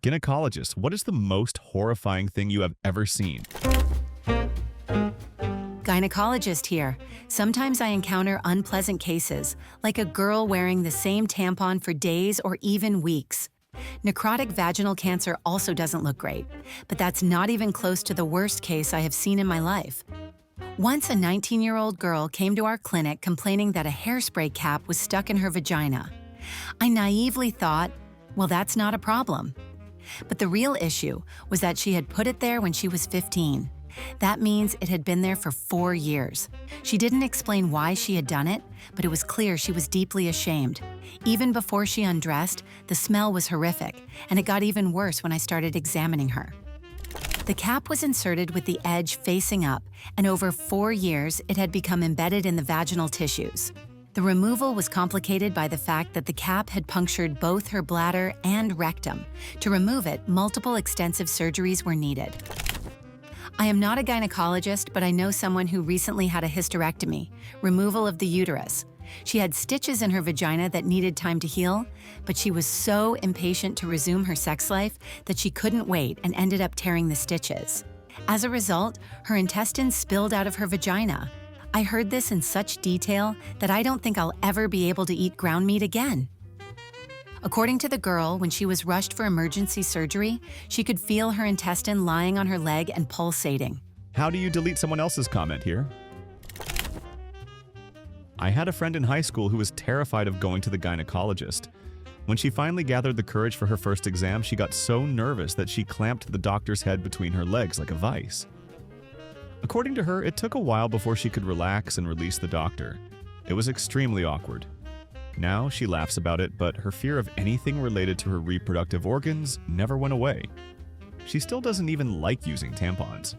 Gynecologist, what is the most horrifying thing you have ever seen? Gynecologist here. Sometimes I encounter unpleasant cases, like a girl wearing the same tampon for days or even weeks. Necrotic vaginal cancer also doesn't look great, but that's not even close to the worst case I have seen in my life. Once a 19-year-old girl came to our clinic complaining that a hairspray cap was stuck in her vagina. I naively thought, well, that's not a problem. But the real issue was that she had put it there when she was 15. That means it had been there for 4 years. She didn't explain why she had done it, but it was clear she was deeply ashamed. Even before she undressed, the smell was horrific, and it got even worse when I started examining her. The cap was inserted with the edge facing up, and over 4 years, it had become embedded in the vaginal tissues. The removal was complicated by the fact that the cap had punctured both her bladder and rectum. To remove it, multiple extensive surgeries were needed. I am not a gynecologist, but I know someone who recently had a hysterectomy, removal of the uterus. She had stitches in her vagina that needed time to heal, but she was so impatient to resume her sex life that she couldn't wait and ended up tearing the stitches. As a result, her intestines spilled out of her vagina. I heard this in such detail that I don't think I'll ever be able to eat ground meat again. According to the girl, when she was rushed for emergency surgery, she could feel her intestine lying on her leg and pulsating. How do you delete someone else's comment here? I had a friend in high school who was terrified of going to the gynecologist. When she finally gathered the courage for her first exam, she got so nervous that she clamped the doctor's head between her legs like a vice. According to her, it took a while before she could relax and release the doctor. It was extremely awkward. Now she laughs about it, but her fear of anything related to her reproductive organs never went away. She still doesn't even like using tampons.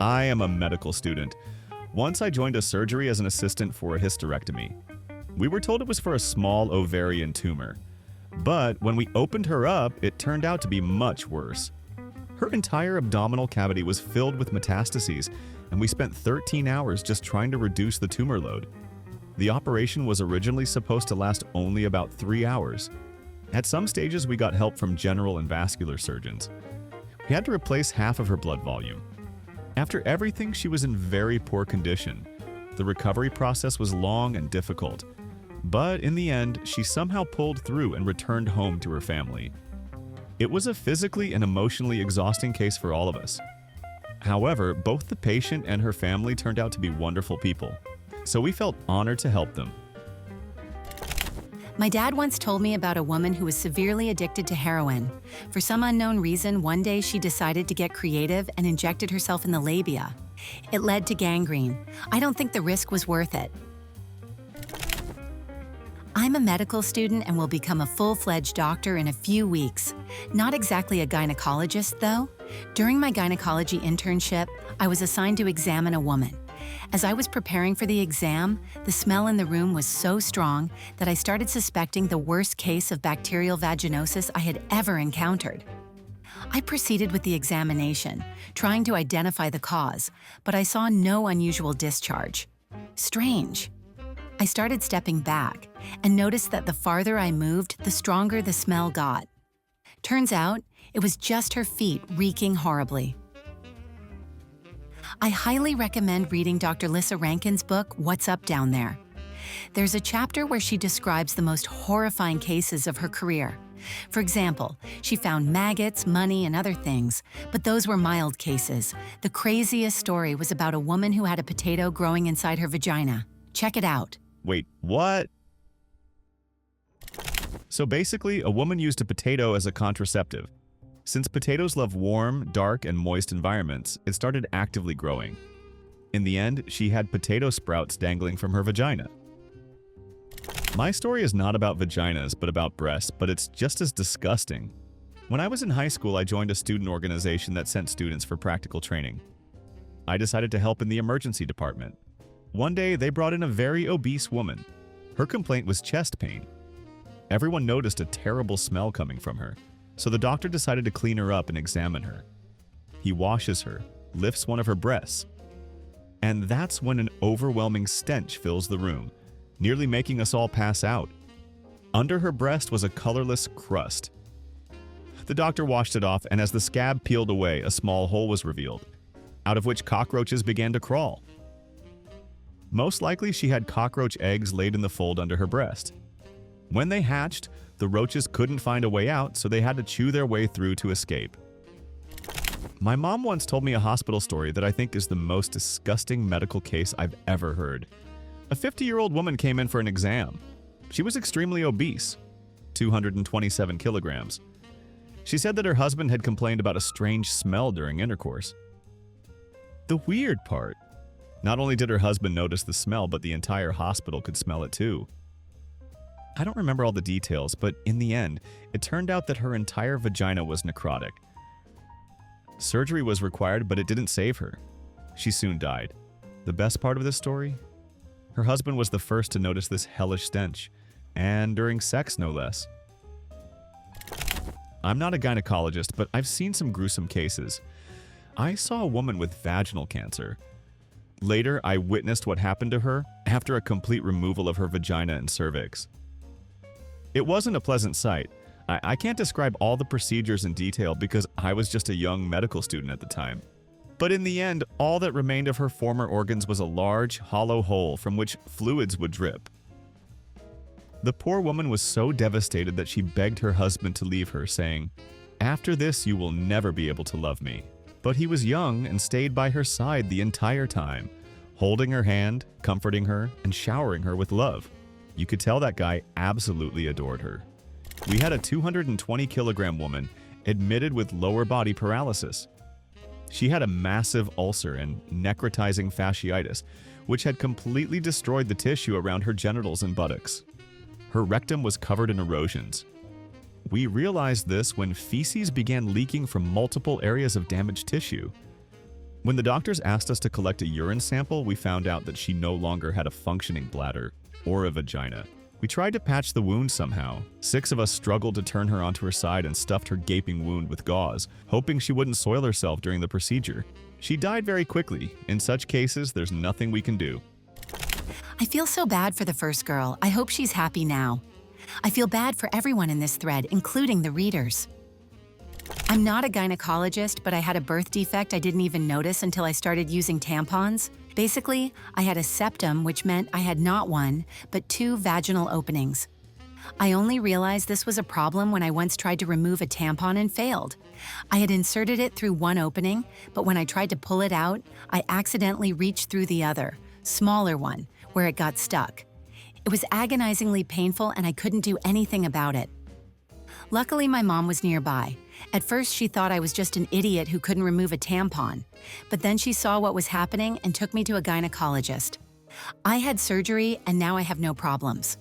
I am a medical student. Once I joined a surgery as an assistant for a hysterectomy. We were told it was for a small ovarian tumor. But when we opened her up, it turned out to be much worse. Her entire abdominal cavity was filled with metastases, and we spent 13 hours just trying to reduce the tumor load. The operation was originally supposed to last only about 3 hours. At some stages, we got help from general and vascular surgeons. We had to replace half of her blood volume. After everything, she was in very poor condition. The recovery process was long and difficult. But in the end, she somehow pulled through and returned home to her family. It was a physically and emotionally exhausting case for all of us. However, both the patient and her family turned out to be wonderful people, so we felt honored to help them. My dad once told me about a woman who was severely addicted to heroin. For some unknown reason, one day she decided to get creative and injected herself in the labia. It led to gangrene. I don't think the risk was worth it. I'm a medical student and will become a full-fledged doctor in a few weeks. Not exactly a gynecologist, though. During my gynecology internship, I was assigned to examine a woman. As I was preparing for the exam, the smell in the room was so strong that I started suspecting the worst case of bacterial vaginosis I had ever encountered. I proceeded with the examination, trying to identify the cause, but I saw no unusual discharge. Strange. I started stepping back and noticed that the farther I moved, the stronger the smell got. Turns out, it was just her feet reeking horribly. I highly recommend reading Dr. Lissa Rankin's book, What's Up Down There. There's a chapter where she describes the most horrifying cases of her career. For example, she found maggots, money, and other things, but those were mild cases. The craziest story was about a woman who had a potato growing inside her vagina. Check it out. Wait, what? So basically, a woman used a potato as a contraceptive. Since potatoes love warm, dark, and moist environments, it started actively growing. In the end, she had potato sprouts dangling from her vagina. My story is not about vaginas, but about breasts, but it's just as disgusting. When I was in high school, I joined a student organization that sent students for practical training. I decided to help in the emergency department. One day, they brought in a very obese woman. Her complaint was chest pain. Everyone noticed a terrible smell coming from her, so the doctor decided to clean her up and examine her. He washes her, lifts one of her breasts, and that's when an overwhelming stench fills the room, nearly making us all pass out. Under her breast was a colorless crust. The doctor washed it off, and as the scab peeled away, a small hole was revealed, out of which cockroaches began to crawl. Most likely, she had cockroach eggs laid in the fold under her breast. When they hatched, the roaches couldn't find a way out, so they had to chew their way through to escape. My mom once told me a hospital story that I think is the most disgusting medical case I've ever heard. A 50-year-old woman came in for an exam. She was extremely obese, 227 kilograms. She said that her husband had complained about a strange smell during intercourse. The weird part, not only did her husband notice the smell, but the entire hospital could smell it too. I don't remember all the details, but in the end, it turned out that her entire vagina was necrotic. Surgery was required, but it didn't save her. She soon died. The best part of this story? Her husband was the first to notice this hellish stench, and during sex, no less. I'm not a gynecologist, but I've seen some gruesome cases. I saw a woman with vaginal cancer. Later, I witnessed what happened to her after a complete removal of her vagina and cervix. It wasn't a pleasant sight. I can't describe all the procedures in detail because I was just a young medical student at the time. But in the end, all that remained of her former organs was a large, hollow hole from which fluids would drip. The poor woman was so devastated that she begged her husband to leave her, saying, "After this, you will never be able to love me." But he was young and stayed by her side the entire time, holding her hand, comforting her, and showering her with love. You could tell that guy absolutely adored her. We had a 220-kilogram woman admitted with lower body paralysis. She had a massive ulcer and necrotizing fasciitis, which had completely destroyed the tissue around her genitals and buttocks. Her rectum was covered in erosions. We realized this when feces began leaking from multiple areas of damaged tissue. When the doctors asked us to collect a urine sample, we found out that she no longer had a functioning bladder or a vagina. We tried to patch the wound somehow. 6 of us struggled to turn her onto her side and stuffed her gaping wound with gauze, hoping she wouldn't soil herself during the procedure. She died very quickly. In such cases, there's nothing we can do. I feel so bad for the first girl. I hope she's happy now. I feel bad for everyone in this thread, including the readers. I'm not a gynecologist, but I had a birth defect I didn't even notice until I started using tampons. Basically, I had a septum, which meant I had not 1, but 2 vaginal openings. I only realized this was a problem when I once tried to remove a tampon and failed. I had inserted it through one opening, but when I tried to pull it out, I accidentally reached through the other, smaller one, where it got stuck. It was agonizingly painful and I couldn't do anything about it. Luckily, my mom was nearby. At first, she thought I was just an idiot who couldn't remove a tampon, but then she saw what was happening and took me to a gynecologist. I had surgery and now I have no problems.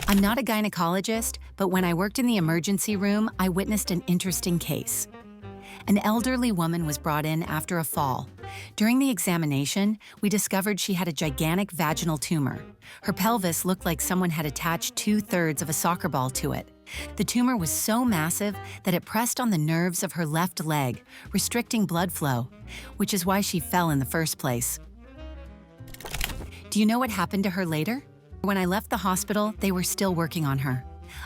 I'm not a gynecologist, but when I worked in the emergency room, I witnessed an interesting case. An elderly woman was brought in after a fall. During the examination, we discovered she had a gigantic vaginal tumor. Her pelvis looked like someone had attached 2/3 of a soccer ball to it. The tumor was so massive that it pressed on the nerves of her left leg, restricting blood flow, which is why she fell in the first place. Do you know what happened to her later? When I left the hospital, they were still working on her.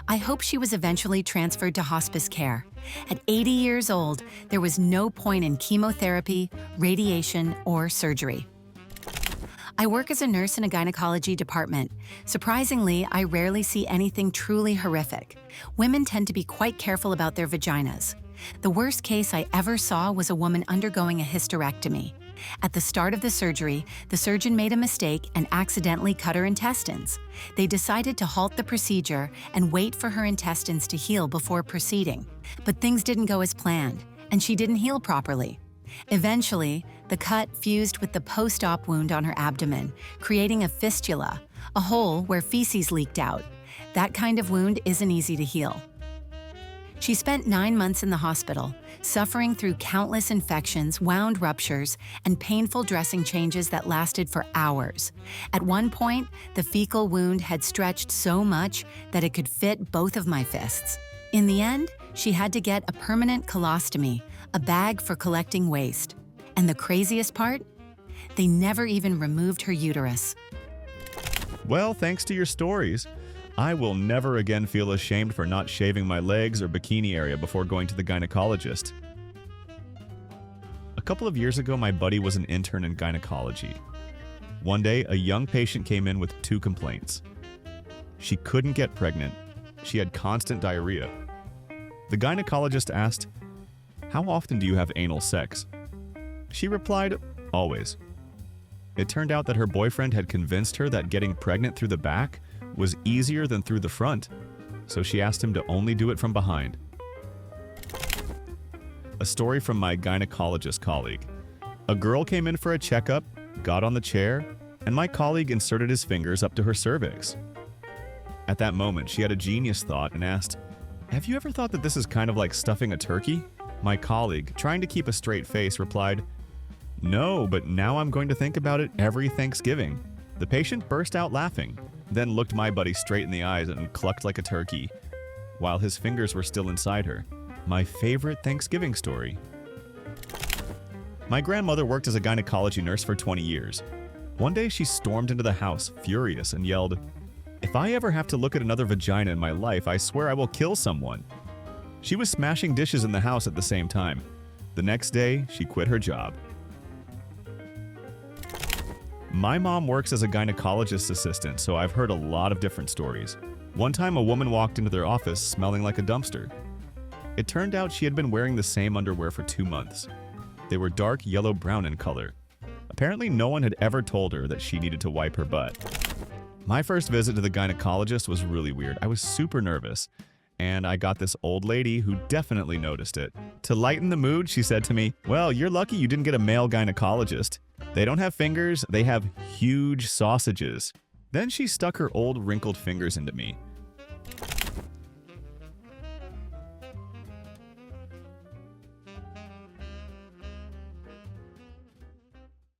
I hope she was eventually transferred to hospice care. At 80 years old, there was no point in chemotherapy, radiation, or surgery. I work as a nurse in a gynecology department. Surprisingly, I rarely see anything truly horrific. Women tend to be quite careful about their vaginas. The worst case I ever saw was a woman undergoing a hysterectomy. At the start of the surgery, the surgeon made a mistake and accidentally cut her intestines. They decided to halt the procedure and wait for her intestines to heal before proceeding. But things didn't go as planned, and she didn't heal properly. Eventually, the cut fused with the post-op wound on her abdomen, creating a fistula, a hole where feces leaked out. That kind of wound isn't easy to heal. She spent 9 months in the hospital, suffering through countless infections, wound ruptures, and painful dressing changes that lasted for hours. At one point, the fecal wound had stretched so much that it could fit both of my fists. In the end, she had to get a permanent colostomy, a bag for collecting waste. And the craziest part? They never even removed her uterus. Well, thanks to your stories, I will never again feel ashamed for not shaving my legs or bikini area before going to the gynecologist. A couple of years ago, my buddy was an intern in gynecology. One day, a young patient came in with 2 complaints. She couldn't get pregnant. She had constant diarrhea. The gynecologist asked, "How often do you have anal sex?" She replied, "Always." It turned out that her boyfriend had convinced her that getting pregnant through the back was easier than through the front, so she asked him to only do it from behind. A story from my gynecologist colleague. A girl came in for a checkup, got on the chair, and my colleague inserted his fingers up to her cervix. At that moment, she had a genius thought and asked, "Have you ever thought that this is kind of like stuffing a turkey?" My colleague, trying to keep a straight face, replied, "No, but now I'm going to think about it every Thanksgiving." The patient burst out laughing, then looked my buddy straight in the eyes and clucked like a turkey, while his fingers were still inside her. My favorite Thanksgiving story. My grandmother worked as a gynecology nurse for 20 years. One day she stormed into the house, furious, and yelled, "If I ever have to look at another vagina in my life, I swear I will kill someone." She was smashing dishes in the house at the same time. The next day, she quit her job. My mom works as a gynecologist assistant, so I've heard a lot of different stories. One time, a woman walked into their office smelling like a dumpster. It turned out she had been wearing the same underwear for 2 months. They were dark yellow-brown in color. Apparently, no one had ever told her that she needed to wipe her butt. My first visit to the gynecologist was really weird. I was super nervous, and I got this old lady who definitely noticed it. To lighten the mood, she said to me, "Well, you're lucky you didn't get a male gynecologist. They don't have fingers, they have huge sausages." Then she stuck her old wrinkled fingers into me.